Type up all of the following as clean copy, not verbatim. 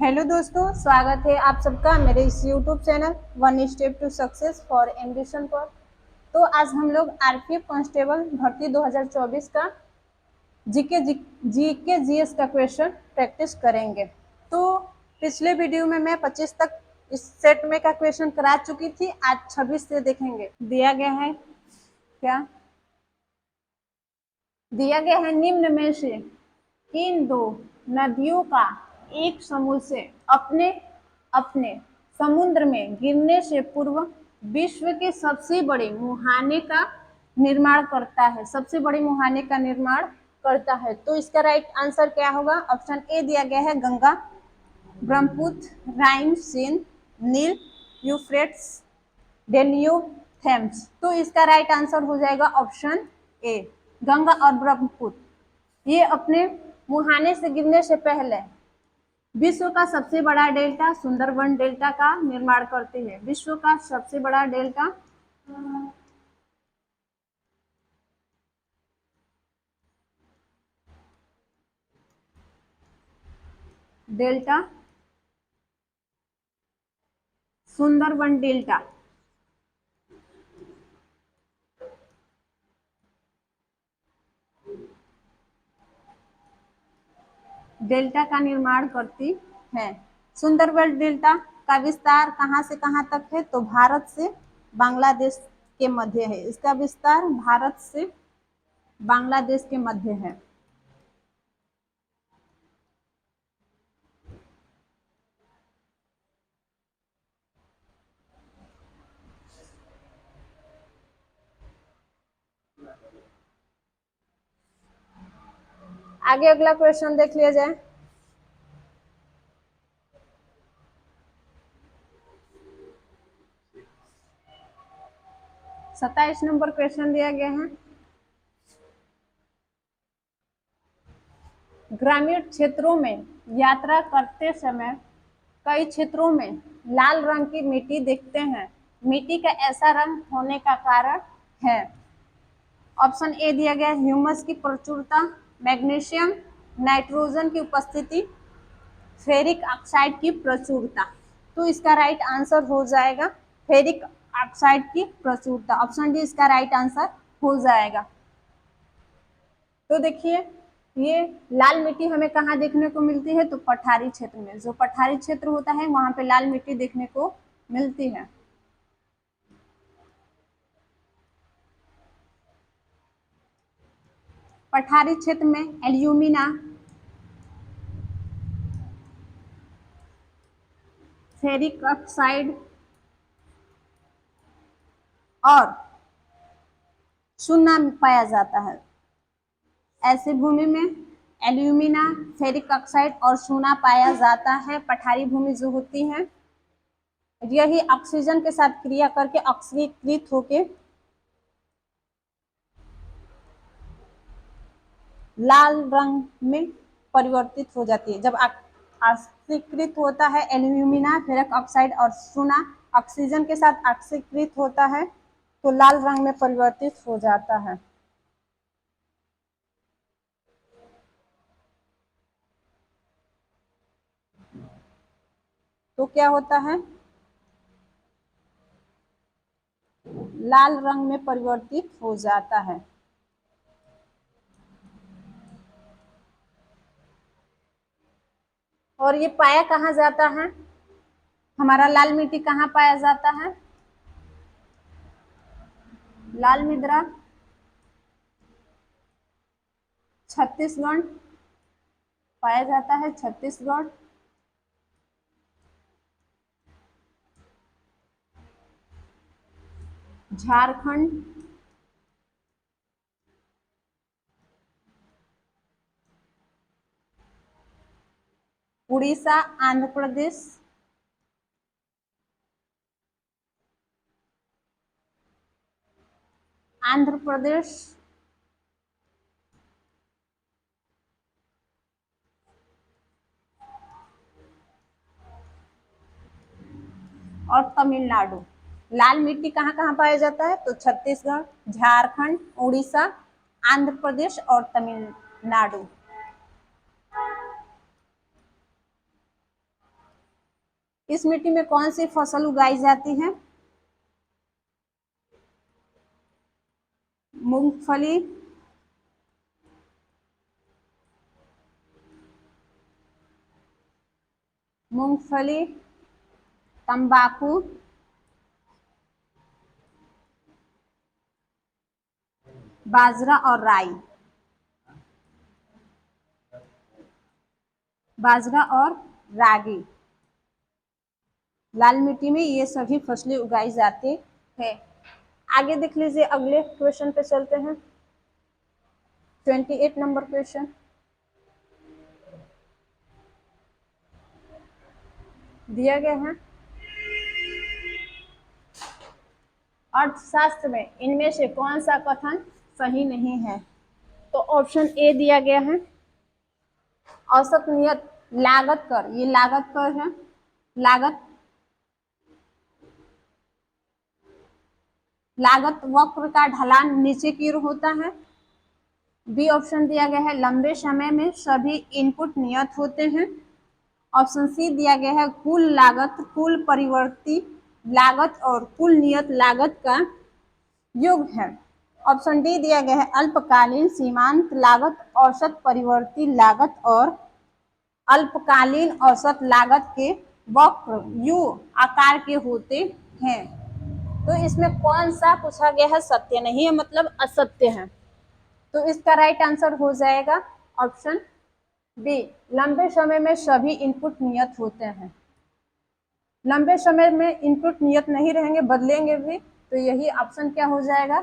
Hello दोस्तों, स्वागत है आप सबका मेरे इस YouTube channel one step to success for ambition पर। तो आज हम लोग आरपीएफ कांस्टेबल भर्ती 2024 का जीके जीके जीएस का क्वेश्चन प्रैक्टिस करेंगे। तो पिछले वीडियो में मैं 25 तक इस सेट में का क्वेश्चन करा चुकी थी। आज 26 से देखेंगे। दिया गया है क्या? दिया गया है निम्न में से किन दो नदियों का एक समूह से अपने अपने समुद्र में गिरने से पूर्व विश्व के सबसे बड़े मुहाने का निर्माण करता है। सबसे बड़े मुहाने का निर्माण करता है। तो इसका राइट आंसर क्या होगा? ऑप्शन ए दिया गया है गंगा, ब्रह्मपुत्र, राइन, सिंध, नील, यूफ्रेट्स, डेन्यूब, थेम्स। तो इसका राइट आंसर हो जाएगा ऑप्शन ए, गंगा और ब्रह्मपुत्र। ये अपने मुहाने से गिरने से पहले विश्व का सबसे बड़ा डेल्टा सुंदरबन डेल्टा का निर्माण करते हैं। विश्व का सबसे बड़ा delta delta Sundarban delta delta का निर्माण करती है। सुंदरबन डेल्टा का विस्तार कहां से कहां तक है? तो भारत से बांग्लादेश के मध्य है। इसका विस्तार भारत से बांग्लादेश के मध्य है। आगे अगला क्वेश्चन देख लिया जाए। सत्ताईस नंबर क्वेश्चन दिया गया है। ग्रामीण क्षेत्रों में यात्रा करते समय कई क्षेत्रों में लाल रंग की मिट्टी देखते हैं। मिट्टी का ऐसा रंग होने का कारण है? ऑप्शन ए दिया गया ह्यूमस की प्रचुरता, मैग्नीशियम, नाइट्रोजन की उपस्थिति, फेरिक ऑक्साइड की प्रचुरता। तो इसका राइट आंसर हो जाएगा फेरिक ऑक्साइड की प्रचुरता। ऑप्शन डी इसका राइट आंसर हो जाएगा। तो देखिए, ये लाल मिट्टी हमें कहाँ देखने को मिलती है? तो पठारी क्षेत्र में। जो पठारी क्षेत्र होता है वहां पे लाल मिट्टी देखने को मिलती है। पठारी क्षेत्र में एल्यूमिना, फेरिक ऑक्साइड और चूना पाया जाता है। ऐसी भूमि में एल्यूमिना, फेरिक ऑक्साइड और चूना पाया जाता है। पठारी भूमि जो होती है यही ऑक्सीजन के साथ क्रिया करके ऑक्सीकृत होके लाल रंग में परिवर्तित हो जाती है। जब ऑक्सीकृत होता है एल्यूमिना, फेरिक ऑक्साइड और चूना ऑक्सीजन के साथ ऑक्सीकृत होता है तो लाल रंग में परिवर्तित हो जाता है। तो क्या होता है? लाल रंग में परिवर्तित हो जाता है। और ये पाया कहाँ जाता है? हमारा लाल मिट्टी कहाँ पाया जाता है? लाल मृदा छत्तीसगढ़ पाया जाता है। छत्तीसगढ़, झारखंड, उड़ीसा, आंध्र प्रदेश, आंध्र प्रदेश और तमिलनाडु। लाल मिट्टी कहाँ कहाँ पाया जाता है? तो छत्तीसगढ़, झारखंड, उड़ीसा, आंध्र प्रदेश और तमिलनाडु। इस मिट्टी में कौन सी फसल उगाई जाती है? मूंगफली, मूंगफली, तंबाकू, बाजरा और राई। बाजरा और रागी। लाल मिट्टी में ये सभी फसलें उगाई जाती है। आगे देख लीजिए, अगले क्वेश्चन पे चलते हैं। 28 नंबर क्वेश्चन दिया गया है, अर्थशास्त्र में इनमें से कौन सा कथन सही नहीं है? तो ऑप्शन ए दिया गया है, औसत नियत लागत कर, ये लागत कर है, लागत लागत वक्र का ढलान नीचे की ओर होता है। बी ऑप्शन दिया गया है, लंबे समय में सभी इनपुट नियत होते हैं। ऑप्शन सी दिया गया है, कुल लागत कुल परिवर्ती लागत और कुल नियत लागत का योग है। ऑप्शन डी दिया गया है, अल्पकालीन सीमांत लागत औसत परिवर्ती लागत और अल्पकालीन औसत लागत के वक्र यू आकार के होते हैं। तो इसमें कौन सा पूछा गया है? सत्य नहीं है, मतलब असत्य है। तो इसका राइट आंसर हो जाएगा ऑप्शन बी, लंबे समय में सभी इनपुट नियत होते हैं। लंबे समय में इनपुट नियत नहीं रहेंगे, बदलेंगे भी, तो यही ऑप्शन क्या हो जाएगा?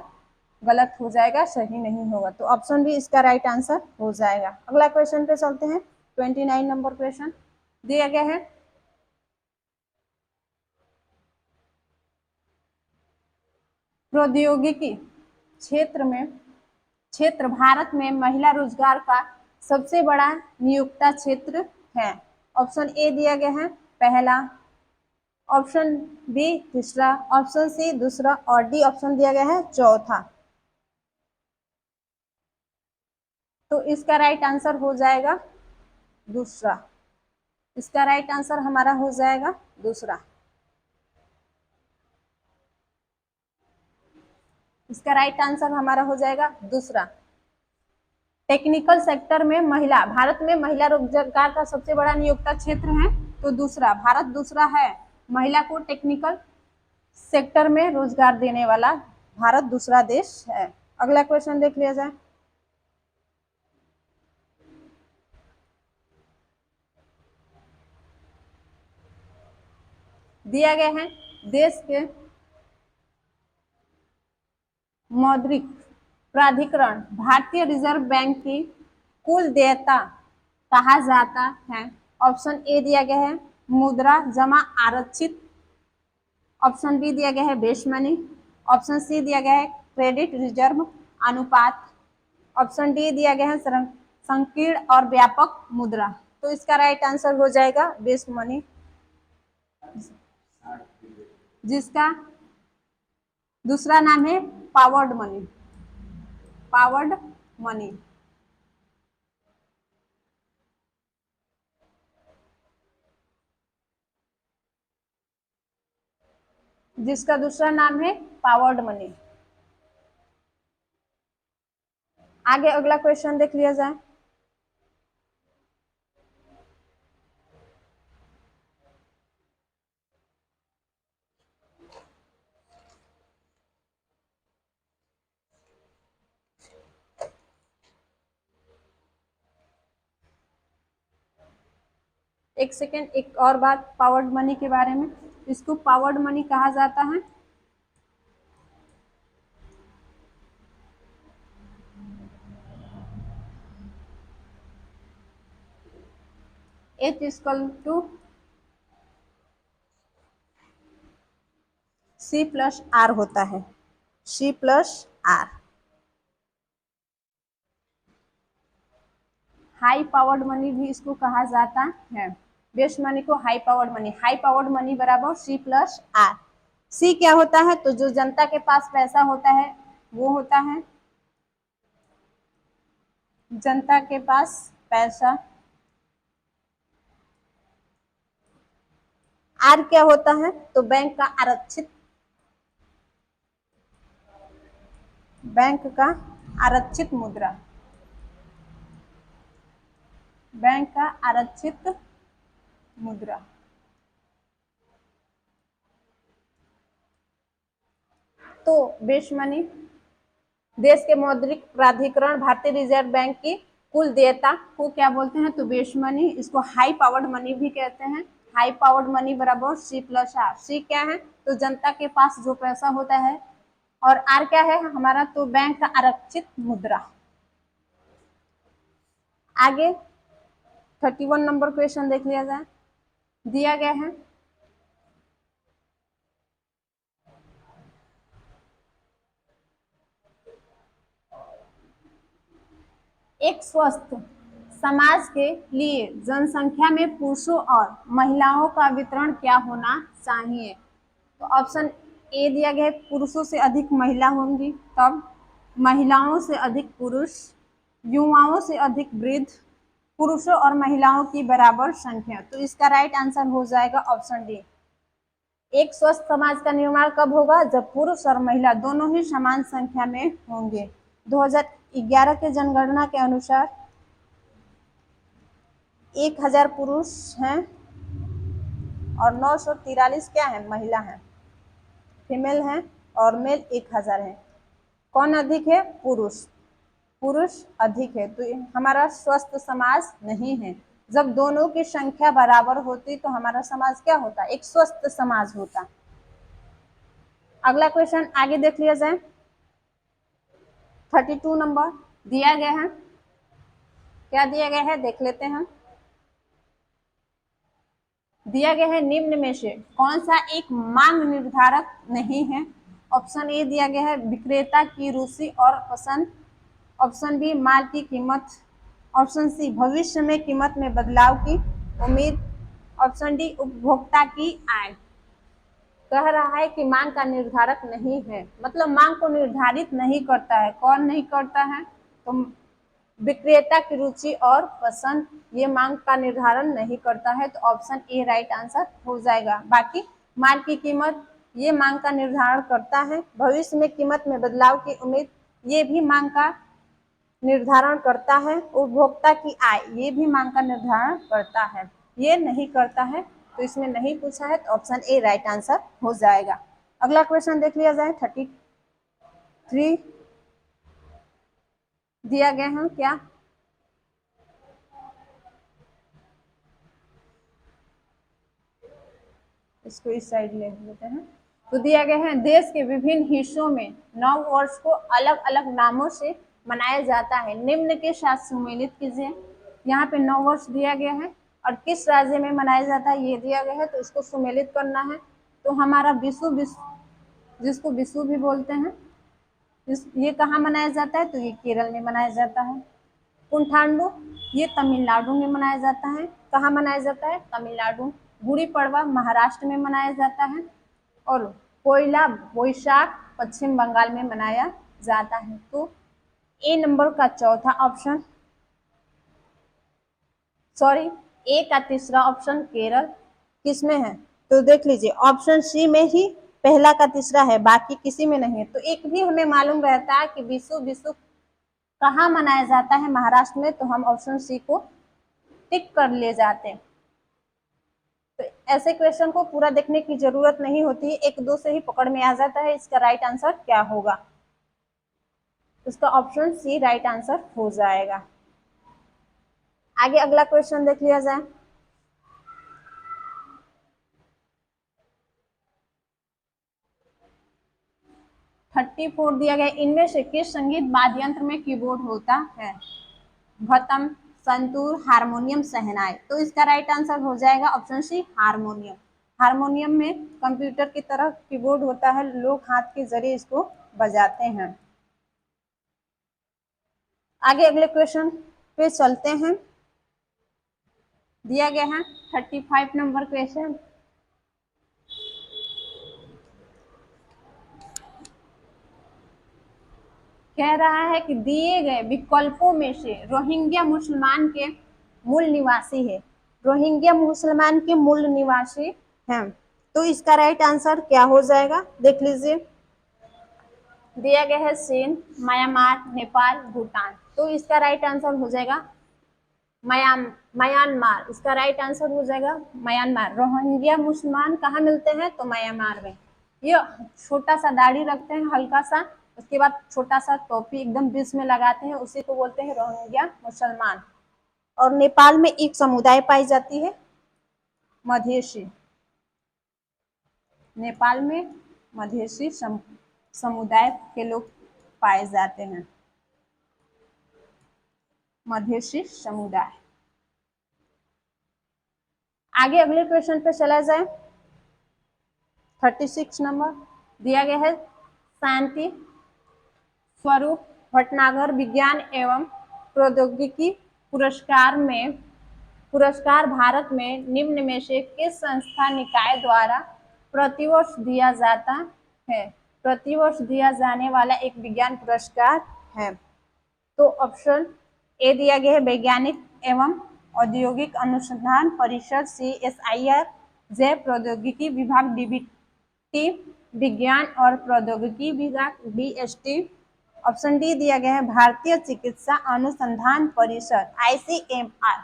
गलत हो जाएगा, सही नहीं होगा। तो ऑप्शन बी इसका राइट आंसर हो जाएगा। अगला क्वेश्चन पे चलते हैं। 29 नंबर क्वेश्चन दिया गया है, प्रौद्योगिकी क्षेत्र भारत में महिला रोजगार का सबसे बड़ा नियोक्ता क्षेत्र है। ऑप्शन ए दिया गया है पहला, ऑप्शन बी तीसरा, ऑप्शन सी दूसरा और डी ऑप्शन दिया गया है चौथा। तो इसका राइट आंसर हो जाएगा दूसरा। इसका राइट आंसर हमारा हो जाएगा दूसरा। इसका राइट आंसर हमारा हो जाएगा दूसरा। टेक्निकल सेक्टर में महिला, भारत में महिला रोजगार का सबसे बड़ा नियोक्ता क्षेत्र है, तो दूसरा, भारत दूसरा है महिला को टेक्निकल सेक्टर में रोजगार देने वाला, भारत दूसरा देश है। अगला क्वेश्चन देख लिया जाए। दिया गया है, देश के मौद्रिक प्राधिकरण भारतीय रिजर्व बैंक की कुल देयता कहा जाता है। ऑप्शन ए दिया गया है मुद्रा जमा आरक्षित, ऑप्शन बी दिया गया है बेस मनी, ऑप्शन सी दिया गया है क्रेडिट रिजर्व अनुपात, ऑप्शन डी दिया गया है संकीर्ण और व्यापक मुद्रा। तो इसका राइट आंसर हो जाएगा बेस मनी, जिसका दूसरा नाम है पावर्ड मनी। पावर्ड मनी, जिसका दूसरा नाम है पावर्ड मनी। आगे अगला क्वेश्चन देख लिया जाए। एक सेकेंड, एक और बात पावर्ड मनी के बारे में, इसको पावर्ड मनी कहा जाता है। H equal to C plus R होता है, C plus R. High powered money भी इसको कहा जाता है। बेस मनी को high powered money, high powered money बराबर C प्लस आर। C क्या होता है? तो जो जनता के पास पैसा होता है वो होता है जनता के पास पैसा। आर क्या होता है? तो बैंक का आरक्षित, बैंक का आरक्षित मुद्रा, बैंक का आरक्षित मुद्रा। तो बेस मनी, देश के मौद्रिक प्राधिकरण भारतीय रिजर्व बैंक की कुल देयता को क्या बोलते हैं? तो बेस मनी। इसको हाई पावर्ड मनी भी कहते हैं। हाई पावर्ड मनी बराबर सी प्लस आर। सी क्या है? तो जनता के पास जो पैसा होता है, और आर क्या है हमारा? तो बैंक का आरक्षित मुद्रा। आगे 31 नंबर क्वेश्चन देख लिया जाए। दिया गया है एक स्वस्थ समाज के लिए जनसंख्या में पुरुषों और महिलाओं का वितरण क्या होना चाहिए? तो ऑप्शन ए दिया गया है पुरुषों से अधिक महिला होंगी, तब महिलाओं से अधिक पुरुष, युवाओं से अधिक वृद्ध, पुरुषों और महिलाओं की बराबर संख्या। तो इसका राइट आंसर हो जाएगा ऑप्शन डी। एक स्वस्थ समाज का निर्माण कब होगा? जब पुरुष और महिला दोनों ही समान संख्या में होंगे। 2011 के जनगणना के अनुसार 1000 पुरुष हैं और 943 क्या है? महिला हैं, फीमेल हैं, और मेल 1000 है। कौन अधिक है? पुरुष। पुरुष अधिक है, तो हमारा स्वस्थ समाज नहीं है। जब दोनों की संख्या बराबर होती तो हमारा समाज क्या होता? एक स्वस्थ समाज होता। अगला क्वेश्चन आगे देख लिया जाए। 32 नंबर दिया गया है, क्या दिया गया है देख लेते हैं। दिया गया है निम्न में से कौन सा एक मांग निर्धारक नहीं है? ऑप्शन ए दिया गया है विक्रेता की रुचि और पसंद, ऑप्शन बी माल की कीमत, ऑप्शन सी भविष्य में कीमत में बदलाव की उम्मीद, ऑप्शन डी उपभोक्ता की आय। कह रहा है कि मांग का निर्धारक नहीं है, मतलब मांग को निर्धारित नहीं करता है। कौन नहीं करता है? तो विक्रेता की रुचि और पसंद ये मांग का निर्धारण नहीं करता है, तो ऑप्शन ए राइट आंसर हो जाएगा। बाकी माल की कीमत ये मांग का निर्धारण करता है, भविष्य में कीमत में बदलाव की उम्मीद ये भी मांग का निर्धारण करता है, उपभोक्ता की आय ये भी मांग का निर्धारण करता है, ये नहीं करता है। तो इसमें नहीं पूछा है, तो ऑप्शन ए राइट आंसर हो जाएगा। अगला क्वेश्चन देख लिया जाए। 33 दिया गया है क्या? इसको इस साइड ले लेते हैं। तो दिया गया है देश के विभिन्न हिस्सों में नव वर्ष को अलग अलग नामों से मनाया जाता है, निम्न के साथ सुमेलित कीजिए। यहाँ पे नव वर्ष दिया गया है और किस राज्य में मनाया जाता है ये दिया गया है, तो इसको सुमेलित करना है। तो हमारा विशु, जिसको विशु भी बोलते हैं, ये कहाँ मनाया जाता है? तो ये केरल में मनाया जाता है। पुंथांडु ये तमिलनाडु में मनाया जाता है। कहाँ मनाया जाता है? तमिलनाडु। गुड़ी पड़वा महाराष्ट्र में मनाया जाता है, और पोइला बोईशाख पश्चिम बंगाल में मनाया जाता है। तो ए नंबर का चौथा ऑप्शन, सॉरी ए का तीसरा ऑप्शन केरल किस में है? तो देख लीजिए ऑप्शन सी में ही पहला का तीसरा है, बाकी किसी में नहीं है। तो एक भी हमें मालूम रहता है कि विशु विशु कहाँ मनाया जाता है? महाराष्ट्र में, तो हम ऑप्शन सी को टिक कर ले जाते हैं। तो ऐसे क्वेश्चन को पूरा देखने की जरूरत नहीं होती, एक दो से ही पकड़ में आ जाता है इसका राइट आंसर क्या होगा। इसका ऑप्शन सी राइट आंसर हो जाएगा। आगे अगला क्वेश्चन देख लिया जाए। थर्टी फोर दिया गया, इनमें से किस संगीत वाद्य यंत्र में कीबोर्ड होता है? भतम, संतूर, हारमोनियम, शहनाई। तो इसका राइट आंसर हो जाएगा ऑप्शन सी हारमोनियम। हारमोनियम में कंप्यूटर की तरह कीबोर्ड होता है, लोग हाथ के जरिए इसको बजाते हैं। आगे अगले क्वेश्चन पे चलते हैं। दिया गया है 35 नंबर क्वेश्चन। कह रहा है कि दिए गए विकल्पों में से रोहिंग्या मुसलमान के मूल निवासी है, रोहिंग्या मुसलमान के मूल निवासी है। तो इसका राइट आंसर क्या हो जाएगा, देख लीजिए। दिया गया है चीन, म्यांमार, नेपाल, भूटान। तो इसका राइट आंसर हो जाएगा म्यांमार। इसका राइट आंसर हो जाएगा म्यांमार। रोहिंग्या मुसलमान कहाँ मिलते हैं, तो म्यांमार में। ये छोटा सा दाढ़ी रखते हैं हल्का सा, उसके बाद छोटा सा टोपी एकदम बीच में लगाते हैं, उसी को बोलते हैं रोहिंग्या मुसलमान। और नेपाल में एक समुदाय पाई जाती है मधेसी। नेपाल में मधेसी समुदाय के लोग पाए जाते हैं, मधेसी समुदाय। आगे अगले क्वेश्चन पे चला जाए। 36 नंबर दिया गया है, शांति स्वरूप भटनागर विज्ञान एवं प्रौद्योगिकी पुरस्कार भारत में निम्न में से किस संस्था निकाय द्वारा प्रतिवर्ष दिया जाता है। प्रतिवर्ष दिया जाने वाला एक विज्ञान पुरस्कार है। तो ऑप्शन ए दिया गया है, वैज्ञानिक एवं औद्योगिक अनुसंधान परिषद CSIR, जैव प्रौद्योगिकी विभाग DBT, विज्ञान और प्रौद्योगिकी विभाग DST। ऑप्शन डी दिया गया है, भारतीय चिकित्सा अनुसंधान परिषद ICMR।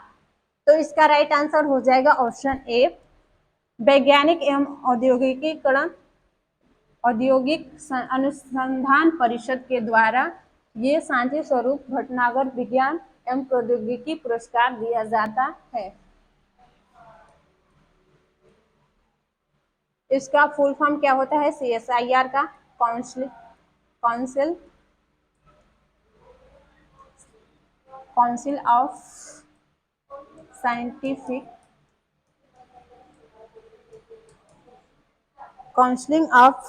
तो इसका राइट आंसर हो जाएगा ऑप्शन ए, वैज्ञानिक एवं औद्योगिक अनुसंधान परिषद के द्वारा ये शांति स्वरूप भटनागर विज्ञान एवं प्रौद्योगिकी पुरस्कार दिया जाता है। इसका फुल फॉर्म क्या होता है, CSIR का council of scientific counselling of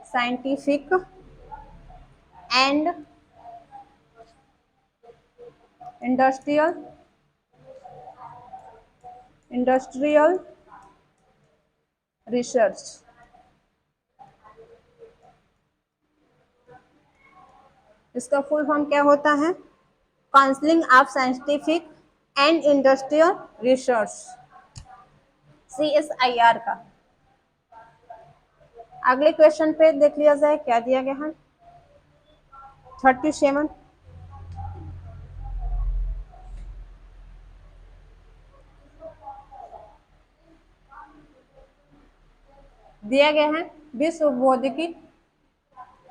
scientific and industrial research. इसका फुल फॉर्म क्या होता है, counselling of scientific and industrial research, CSIR का। अगले क्वेश्चन पे देख लिया जाए क्या दिया गया है। 37 दिया गया है, विश्व बौद्धिक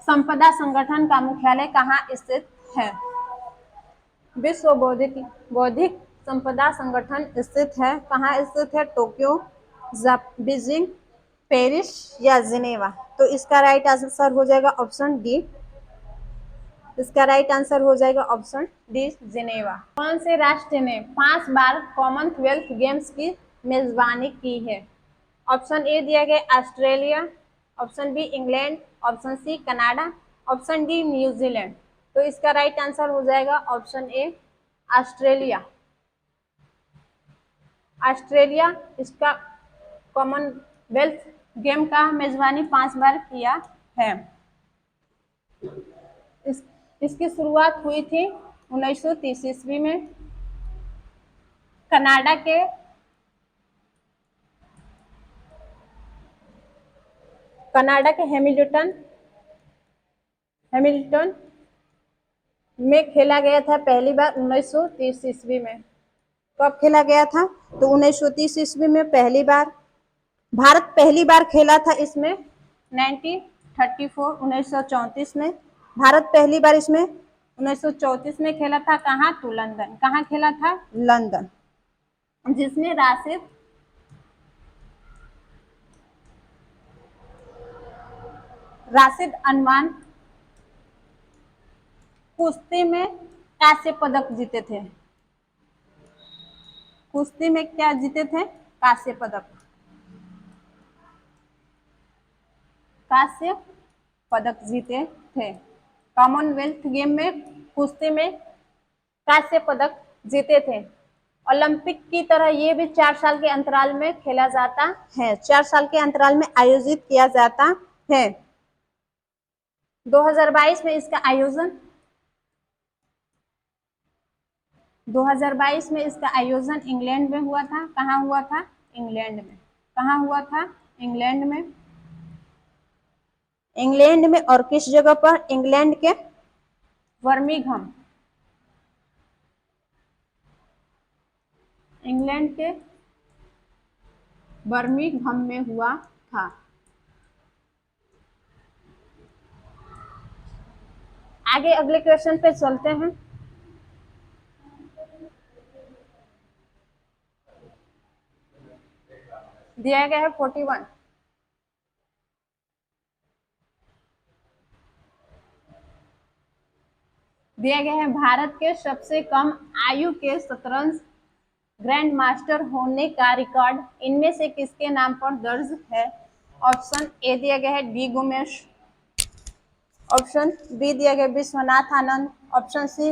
संपदा संगठन का मुख्यालय कहाँ स्थित है। विश्व बौद्धिक संपदा संगठन स्थित है, कहाँ स्थित है, टोक्यो, बीजिंग, पेरिस या जिनेवा। तो इसका राइट आंसर हो जाएगा ऑप्शन डी। इसका राइट आंसर हो जाएगा ऑप्शन डी, जिनेवा। कौन से राष्ट्र ने 5 बार कॉमनवेल्थ गेम्स की मेजबानी की है। ऑप्शन ए दिया गया Australia, option B England, option C Canada, option D New Zealand. तो इसका राइट आंसर हो जाएगा ऑप्शन ए, ऑस्ट्रेलिया। ऑस्ट्रेलिया इसका कॉमनवेल्थ गेम का मेजबानी 5 बार किया है। इसकी शुरुआत हुई थी 1930 ईस्वी में कनाडा के हैमिल्टन में खेला गया था पहली बार 1930 ईस्वी में। कब खेला गया था, तो 1930 ईस्वी में पहली बार। भारत पहली बार खेला था इसमें 1934 में। भारत पहली बार इसमें 1934 में खेला था। कहाँ, तो लंदन। कहाँ खेला था, लंदन। जिसमें राशिद अनमान कुश्ती में कांस्य पदक जीते थे। कुश्ती में क्या जीते थे, कांस्य पदक। कांस्य पदक जीते थे। कॉमनवेल्थ गेम में कुश्ती में कांस्य पदक जीते थे। ओलंपिक की तरह ये भी 4 साल के अंतराल में खेला जाता है। 4 साल के अंतराल में आयोजित किया जाता है। 2022 में इसका आयोजन 2022 में इसका आयोजन इंग्लैंड में हुआ था। कहाँ हुआ था? इंग्लैंड में। कहाँ हुआ था? इंग्लैंड में। इंग्लैंड में, और किस जगह पर? इंग्लैंड के बर्मिंघम। इंग्लैंड के बर्मिंघम में हुआ था। आगे अगले क्वेश्चन पे चलते हैं। दिया गया है 41। दिया गया है भारत के सबसे कम आयु के शतरंज ग्रैंड मास्टर होने का रिकॉर्ड इनमें से किसके नाम पर दर्ज है? ऑप्शन ए दिया गया है डी गुमेश, ऑप्शन बी दिया गया Vishwanath Anand, option C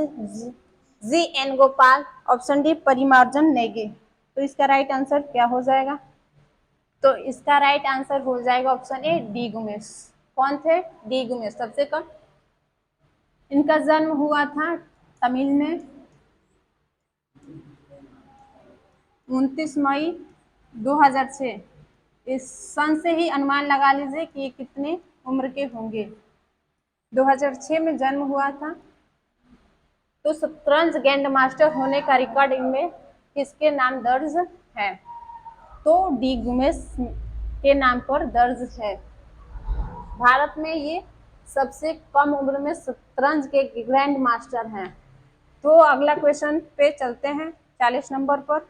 G N Gopal, option D परिमार्जन नेगी। तो इसका राइट आंसर क्या हो जाएगा? तो इसका राइट आंसर हो जाएगा ऑप्शन ए डी गुमेश। कौन थे? डी गुमेश सबसे कम। इनका जन्म हुआ था तमिल में 29 मई 2006। इस सन से ही अनुमान लगा लीजिए कि ये कितने उम्र के होंगे। 2006 में जन्म हुआ था। तो शतरंज ग्रैंड मास्टर होने का रिकॉर्ड इनमें किसके नाम दर्ज है? तो डी गुमेश के नाम पर दर्ज है। भारत में ये सबसे कम उम्र में शतरंज के ग्रैंड मास्टर हैं। तो अगला क्वेश्चन पे चलते हैं 40 नंबर पर।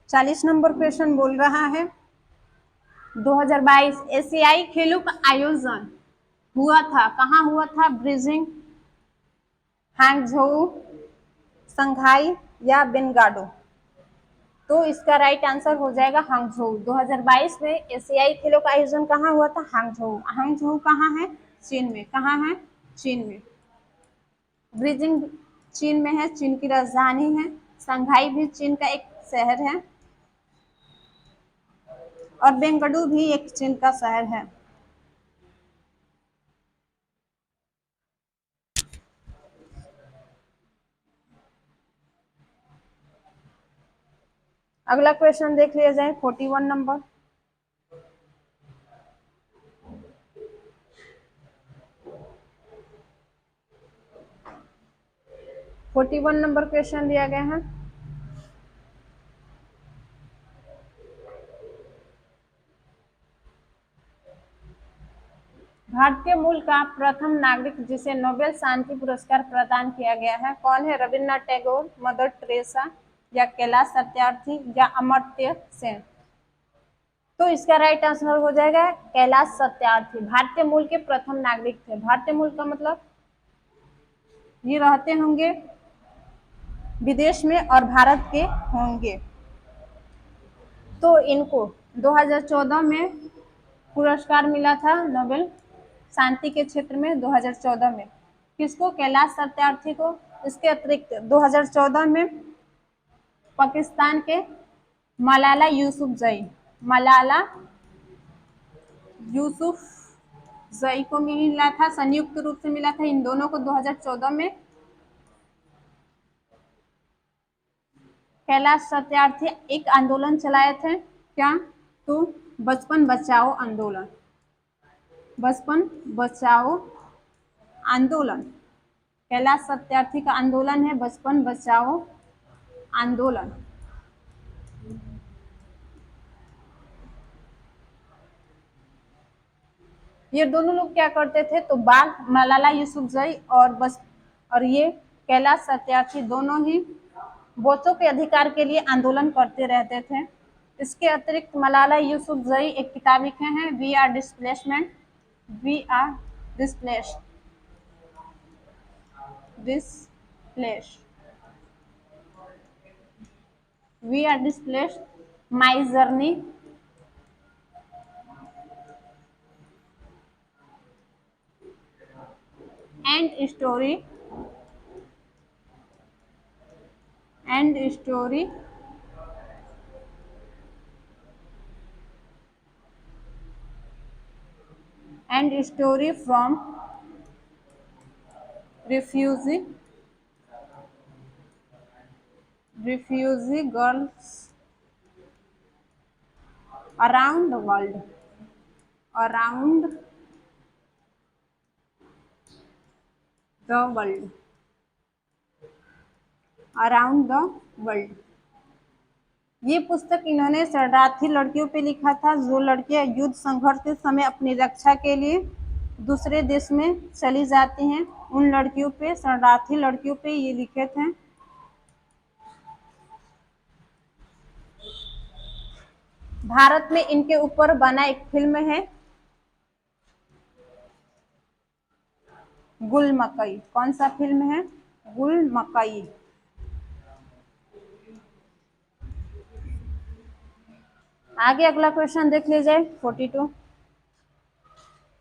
चालीस नंबर क्वेश्चन बोल रहा है 2022 एशियाई खेलों का आयोजन हुआ था। कहाँ हुआ था? बीजिंग, हांगझोउ, संघाई या बेनगाडो। तो इसका राइट आंसर हो जाएगा हांगझोउ। 2022 में एशियाई खेलों का आयोजन कहाँ हुआ था? हांगझोउ। हांगझोउ कहाँ है? चीन में। कहाँ है? चीन में। बीजिंग चीन में है, चीन की राजधानी है। संघाई भी चीन का एक शहर है, और बेंगलुरु भी एक चीन का शहर है। अगला क्वेश्चन देख लिया जाए 41 number. Forty one number question दिया गया है। भारतीय मूल का प्रथम नागरिक जिसे नोबेल शांति पुरस्कार प्रदान किया गया है कौन है? रविन्द्रनाथ टैगोर, मदर टेरेसा, या कैलाश सत्यार्थी, या अमर्त्य सेन। तो इसका राइट आंसर हो जाएगा कैलाश सत्यार्थी। भारतीय मूल के प्रथम नागरिक थे। भारतीय मूल का मतलब ये रहते होंगे विदेश में और भारत के होंगे। तो इनको 2014 में पुरस्कार मिला था नोबेल शांति के क्षेत्र में। 2014 में किसको? कैलाश सत्यार्थी को। इसके अतिरिक्त 2014 में पाकिस्तान के मलाला यूसुफजई, मलाला यूसुफजई को मिला था, संयुक्त रूप से मिला था इन दोनों को 2014 में। कैलाश सत्यार्थी एक आंदोलन चलाए थे। क्या? तो बचपन बचाओ आंदोलन। बचपन बचाओ आंदोलन। कैलाश सत्यार्थी का आंदोलन है बचपन बचाओ आंदोलन। ये दोनों लोग क्या करते थे? तो बाल मलाला यूसुफजई और ये कैलाश सत्यार्थी दोनों ही बच्चों के अधिकार के लिए आंदोलन करते रहते थे। इसके अतिरिक्त मलाला यूसुफजई एक किताब लिखे हैं, we are displacement, we are displace displace we are displace my journey and story and story and story from refugee refugee girls around the world around the world around the world. ये पुस्तक इन्होंने शरणार्थी लड़कियों पे लिखा था, जो लड़कियां युद्ध संघर्ष के समय अपनी रक्षा के लिए दूसरे देश में चली जाती हैं, उन लड़कियों पे, शरणार्थी लड़कियों पे ये लिखे थे। भारत में इनके ऊपर बना एक फिल्म है गुल मकई। कौन सा फिल्म है? गुल मकई। आगे अगला क्वेश्चन देख लीजिए। 42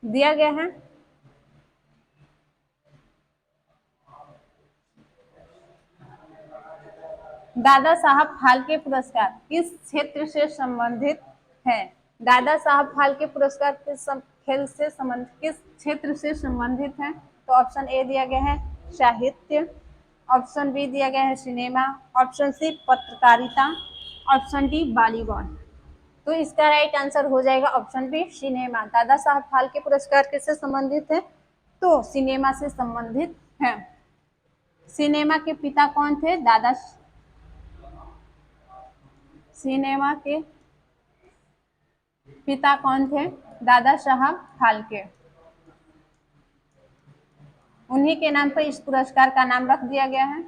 दिया गया है, दादा साहब फाल्के पुरस्कार किस क्षेत्र से संबंधित है? दादा साहब फाल्के पुरस्कार खेल से संबंधित किस क्षेत्र से संबंधित है? तो ऑप्शन ए दिया गया है साहित्य, ऑप्शन बी दिया गया है सिनेमा, ऑप्शन सी पत्रकारिता, ऑप्शन डी बॉलीवुड। तो इसका राइट आंसर हो जाएगा option B cinema. Dada Saheb Phalke पुरस्कार किससे संबंधित है? तो सिनेमा से संबंधित है। सिनेमा के पिता कौन थे? सिनेमा के पिता कौन थे? दादा साहब फाल्के। उन्हीं के नाम पर इस पुरस्कार का नाम रख दिया गया है,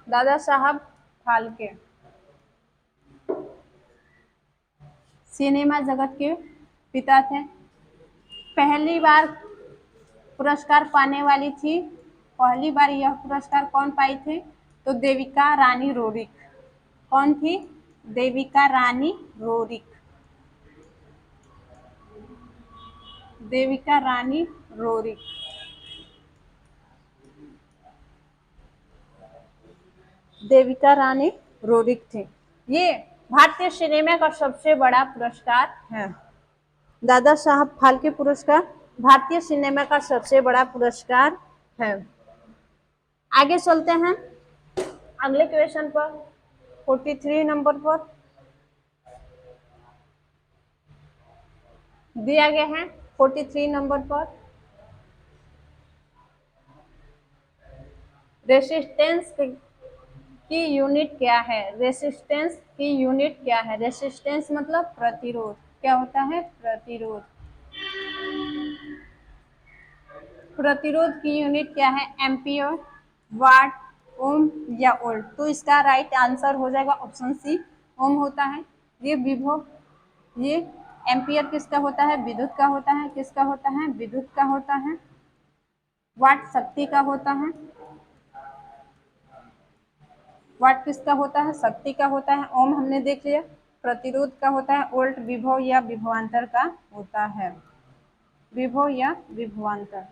दादा साहब फाल्के। सिनेमा जगत के पिता थे। पहली बार पुरस्कार पाने वाली थी, पहली बार यह पुरस्कार कौन पाई थी? तो देविका रानी रोरिक। कौन थी? Devika Rani Roerich. Devika Rani Roerich. Devika Rani Roerich थी। ये भारतीय सिनेमा का सबसे बड़ा पुरस्कार है। दादा साहब फाल्के पुरस्कार भारतीय सिनेमा का सबसे बड़ा पुरस्कार है। आगे चलते हैं अगले क्वेश्चन पर। 43 नंबर पर दिया गया है, 43 नंबर पर रेसिस्टेंस की यूनिट क्या है? रेसिस्टेंस की यूनिट क्या है? रेसिस्टेंस मतलब प्रतिरोध। क्या होता है? प्रतिरोध। प्रतिरोध की यूनिट क्या है? एम्पियर, वाट, ओम या वोल्ट। तो इसका राइट आंसर हो जाएगा ऑप्शन सी, ओम होता है। ये विभव, ये एम्पियर किसका होता है? विद्युत का होता है। किसका होता है? विद्युत का होता है। वाट शक्ति का होता है। वाट किसका होता है? शक्ति का होता है। ओम हमने देख लिया प्रतिरोध का होता है। वोल्ट विभव या विभवांतर का होता है। विभव या विभवांतर।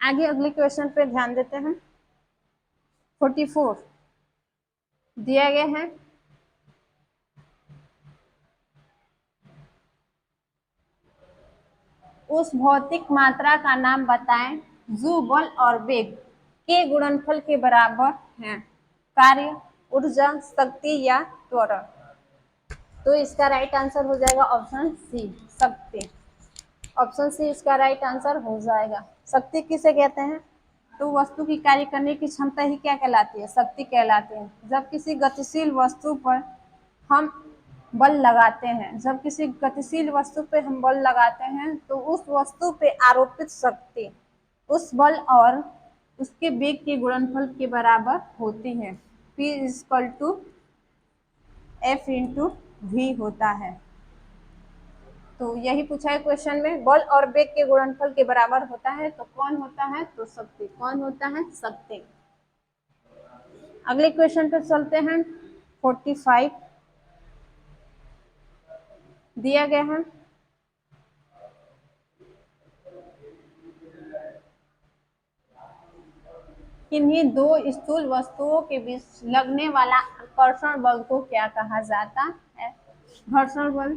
आगे अगले क्वेश्चन पे ध्यान देते हैं। 44 दिया गया है, उस भौतिक मात्रा का नाम बताएं जो बल और वेग के गुणनफल के बराबर है। कार्य, ऊर्जा, शक्ति या त्वरण। तो इसका राइट आंसर हो जाएगा ऑप्शन सी, शक्ति। ऑप्शन सी इसका राइट आंसर हो जाएगा। शक्ति किसे कहते हैं? तो वस्तु की कार्य करने की क्षमता ही क्या कहलाती है? शक्ति कहलाती है। जब किसी गतिशील वस्तु पर हम बल लगाते हैं, जब किसी गतिशील वस्तु पे हम बल लगाते हैं, तो उस वस्तु पे आरोपित शक्ति उस बल और उसके वेग के गुणनफल के बराबर होती है। P equal to F into V होता है। तो यही पूछा है क्वेश्चन में, बल और वेग के गुणनफल के बराबर होता है। तो कौन होता है? तो शक्ति। कौन होता है? शक्ति। अगले क्वेश्चन पर चलते हैं। 45 दिया गया है किन्हीं दो स्थूल वस्तुओं के बीच लगने वाला आकर्षण बल को क्या कहा जाता है? घर्षण बल,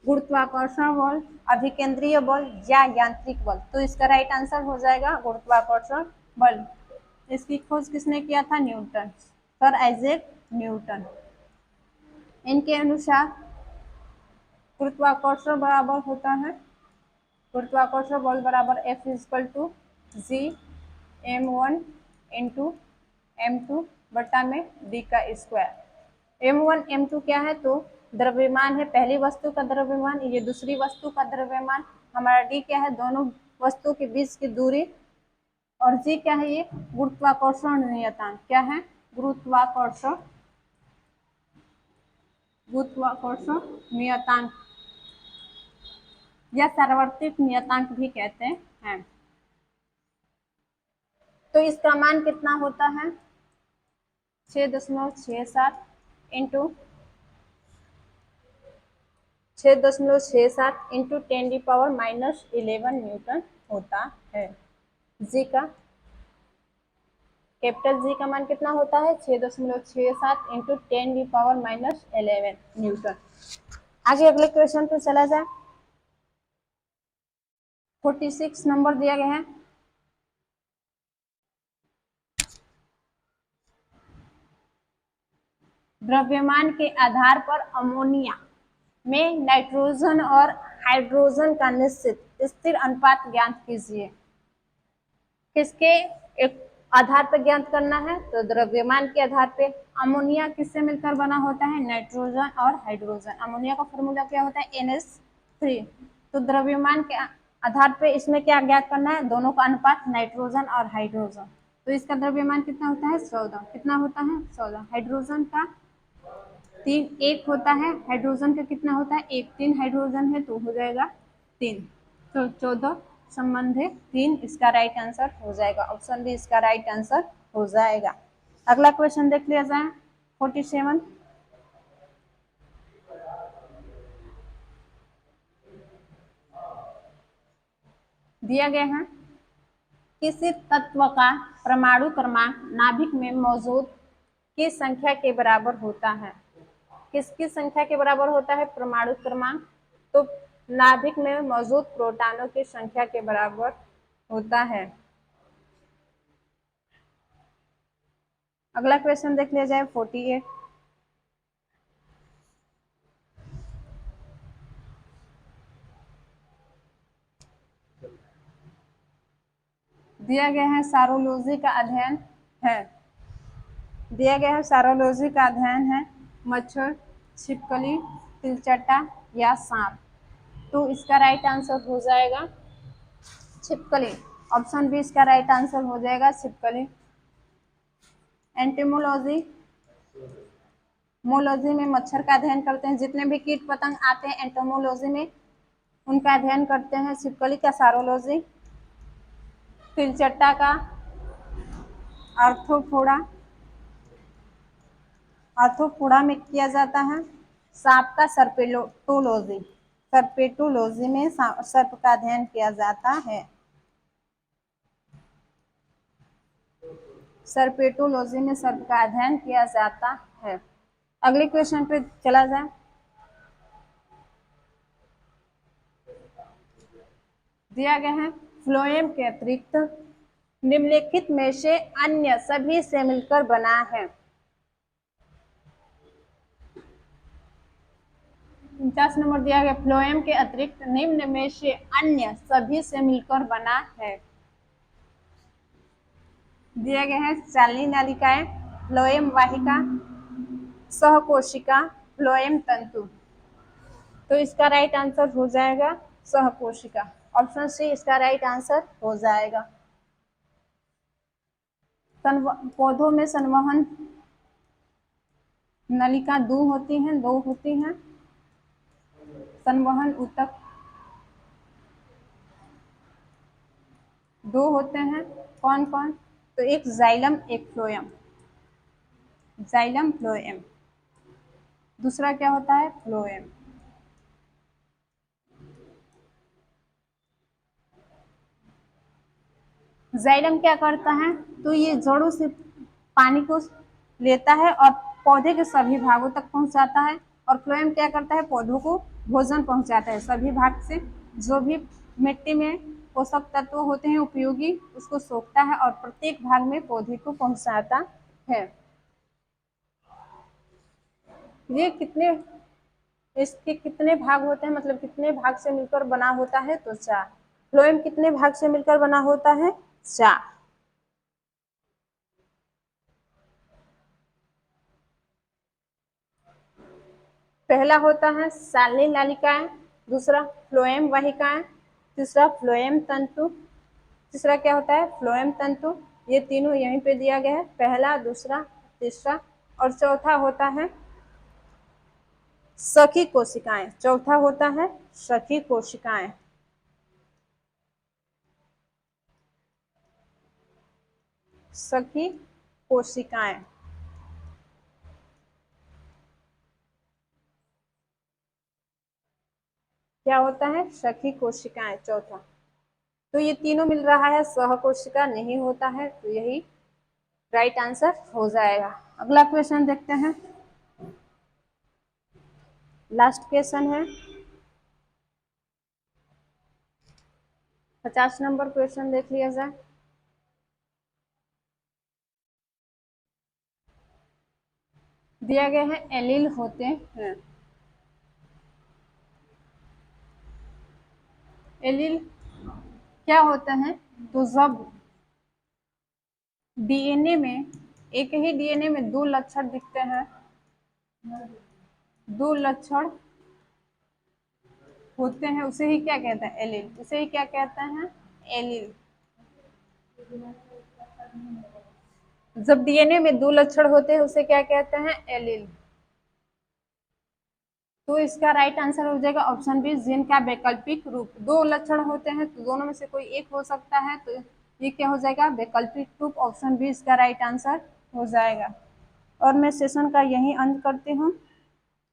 गुरुत्वाकर्षण बल, अभिकेंद्रीय बल या यांत्रिक बल। तो इसका राइट आंसर हो जाएगा गुरुत्वाकर्षण बल। इसकी खोज किसने किया था? Newton, sir Isaac Newton. इनके अनुसार गुरुत्वाकर्षण बराबर होता है, गुरुत्वाकर्षण बल बराबर F equal to G m1 into m2 बटा में d का स्क्वायर। m1 m2 क्या है? तो द्रव्यमान है, पहली वस्तु का द्रव्यमान, ये दूसरी वस्तु का द्रव्यमान। हमारा d क्या है? दोनों वस्तु के बीच की दूरी। और g क्या है? ये गुरुत्वाकर्षण नियतांक। क्या है? गुरुत्वाकर्षण नियतांक या सार्वत्रिक नियतांक भी कहते हैं। तो इसका मान कितना होता है? 6.67 इंटू 6.67 इंटू 10⁻⁻11 न्यूटन होता है। जी का, कैपिटल जी का मान कितना होता है? 6.67 इंटू 10⁻⁻11 न्यूटन। आगे अगले क्वेश्चन पे चला जाए। 46 नंबर दिया गया है। द्रव्यमान के आधार पर अमोनिया में नाइट्रोजन और हाइड्रोजन का निश्चित स्थिर अनुपात ज्ञात कीजिए। किसके एक आधार पर ज्ञात करना है? तो द्रव्यमान के आधार पे। अमोनिया किससे मिलकर बना होता है? नाइट्रोजन और हाइड्रोजन। अमोनिया का फॉर्मूला क्या होता है? NH3। तो द्रव्यमान के आधार पे इसमें क्या ज्ञात करना है? दोनों का अनुपात, नाइट्रोजन और हाइड्रोजन। तो इसका द्रव्यमान कितना होता है? 14। कितना होता है? 14। हाइड्रोजन का 3 1 होता है, हाइड्रोजन का कितना होता है? 1। 3 हाइड्रोजन है तो हो जाएगा 3, तो 14 संबंध है 3। इसका राइट आंसर हो जाएगा ऑप्शन बी, इसका राइट आंसर हो जाएगा। अगला क्वेश्चन देख लिया जाए। 47 दिया गया है, किसी तत्व का परमाणु क्रमांक नाभिक में मौजूद की संख्या के बराबर होता है? किसकी संख्या के बराबर होता है परमाणु क्रमांक? तो नाभिक में मौजूद प्रोटॉनों की संख्या के बराबर होता है। अगला क्वेश्चन देख लिया जाए। 48 दिया गया है सारोलॉजी का अध्ययन है, दिया गया है सारोलॉजी का अध्ययन है मच्छर, छिपकली, तिलचट्टा या सांप। तो इसका राइट आंसर हो जाएगा छिपकली। ऑप्शन बी इसका राइट आंसर हो जाएगा छिपकली। एंटेमोलॉजी, मोलॉजी में मच्छर का अध्ययन करते हैं, जितने भी कीट पतंग आते हैं एंटोमोलॉजी में उनका अध्ययन करते हैं। छिपकली का सारोलॉजी, तिलचट्टा का आर्थ्रोपोडा, आर्थ्रोपोडा में किया जाता है। सांप का सर्पेटोलॉजी, सर्पेटोलॉजी में सर्प का अध्ययन किया जाता है। सर्पेटोलॉजी में सर्प का अध्ययन किया जाता है। अगले क्वेश्चन पे चला जाए। दिया गया है फ्लोएम के अतिरिक्त निम्नलिखित में से अन्य सभी से मिलकर बना है। 49 नंबर दिया गया, फ्लोएम के अतिरिक्त निम्न में से अन्य सभी से मिलकर बना है। दिया गया है चालनी नलिकाएं, फ्लोएम वाहिका, सहकोशिका, फ्लोएम तंतु। तो इसका राइट आंसर हो जाएगा सहकोशिका। ऑप्शन सी इसका राइट आंसर हो जाएगा। पौधों में संवहन नलिका दो होती हैं। संवहन ऊतक दो होते हैं। कौन कौन? तो एक जाइलम, एक फ्लोएम। Xylem, phloem. दूसरा क्या होता है? फ्लोएम। जाइलम क्या करता है, तो ये जड़ों से पानी को लेता है और पौधे के सभी भागों तक पहुंचाता है। और फ्लोएम क्या करता है, पौधों को भोजन पहुंचाता है। सभी भाग से जो भी मिट्टी में पोषक तत्व होते हैं उपयोगी, उसको सोखता है और प्रत्येक भाग में पौधे को पहुंचाता है। ये कितने इसके कितने भाग होते हैं, मतलब कितने भाग से मिलकर बना होता है, तो 4। फ्लोएम कितने भाग से मिलकर बना होता है, 4। पहला होता है साल्ली नालिकाएं, दूसरा फ्लोएम वाहिकाएं, तीसरा फ्लोएम तंतु, तीसरा क्या होता है, फ्लोएम तंतु। ये तीनों यहीं पे दिया गया है, पहला, दूसरा, तीसरा। और चौथा होता है सखी कोशिकाएं। चौथा होता है सखी कोशिकाएं। सखी कोशिकाएं क्या होता है, सखी कोशिकाएं, चौथा। तो ये तीनों मिल रहा है, सह कोशिका नहीं होता है, तो यही राइट आंसर हो जाएगा। अगला क्वेश्चन देखते हैं, लास्ट क्वेश्चन है 50 नंबर क्वेश्चन देख लिया जाए। दिया गया है एलील होते हैं। एलील क्या होता है, तो जब डीएनए में, एक ही डीएनए में दो लक्षण दिखते हैं, दो लक्षण होते हैं, उसे ही क्या कहते हैं, एलील। उसे ही क्या कहते हैं, एलील। जब डीएनए में दो लक्षण होते हैं उसे क्या कहते हैं, एलील। तो इसका राइट आंसर हो जाएगा ऑप्शन बी, जीन का वैकल्पिक रूप। दो लक्षण होते हैं तो दोनों में से कोई एक हो सकता है, तो ये क्या हो जाएगा, वैकल्पिक रूप। ऑप्शन बी इसका राइट आंसर हो जाएगा। और मैं सेशन का यही अंत करती हूँ।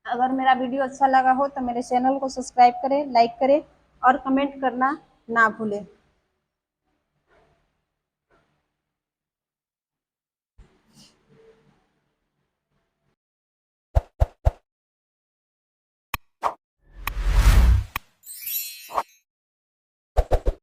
अगर मेरा वीडियो अच्छा लगा हो तो मेरे चैनल को सब्सक्राइब करें, लाइक करें और कमेंट करना ना भूलें।